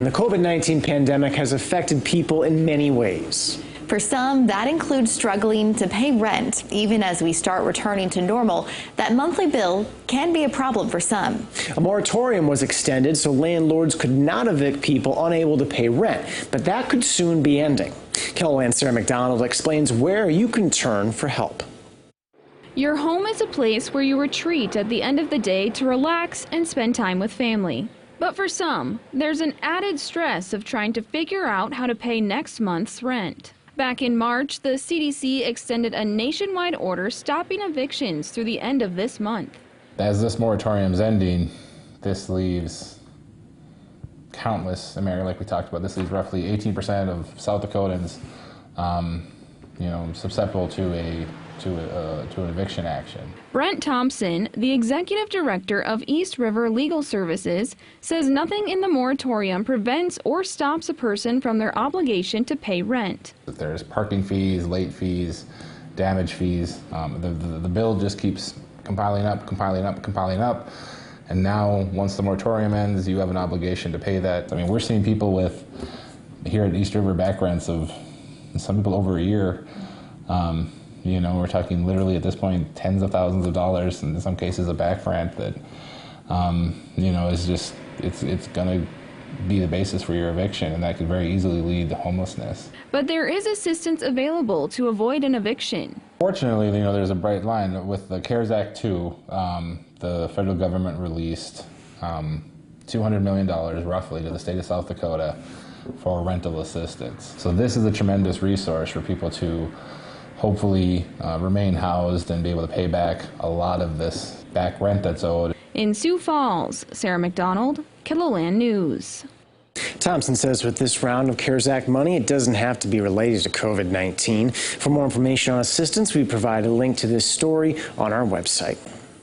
The COVID-19 pandemic has affected people in many ways. For some, that includes struggling to pay rent. Even as we start returning to normal, that monthly bill can be a problem for some. A moratorium was extended so landlords could not evict people unable to pay rent, but that could soon be ending. KELOLAND's Sarah McDonald explains where you can turn for help. Your home is a place where you retreat at the end of the day to relax and spend time with family. But for some, there's an added stress of trying to figure out how to pay next month's rent. Back in March, the CDC extended a nationwide order stopping evictions through the end of this month. As this moratorium's ending, this leaves countless, like we talked about, this leaves roughly 18% of South Dakotans, susceptible to an eviction action. Brent Thompson, the executive director of East River Legal Services, says nothing in the moratorium prevents or stops a person from their obligation to pay rent. There's parking fees, late fees, damage fees. The bill just keeps compiling up, and now once the moratorium ends, you have an obligation to pay that. I mean, we're seeing people with, here at East River, back rents of some people over a year. We're talking literally at this point tens of thousands of dollars, and in some cases a back rent that, is just, it's going to be the basis for your eviction, and that could very easily lead to homelessness. But there is assistance available to avoid an eviction. Fortunately, there's a bright line. With the CARES Act 2, the federal government released $200 million roughly to the state of South Dakota for rental assistance. So this is a tremendous resource for people to hopefully remain housed and be able to pay back a lot of this back rent that's owed. In Sioux Falls, Sarah McDonald, KELOLAND News. Thompson says with this round of CARES Act money, it doesn't have to be related to COVID-19. For more information on assistance, we provide a link to this story on our website.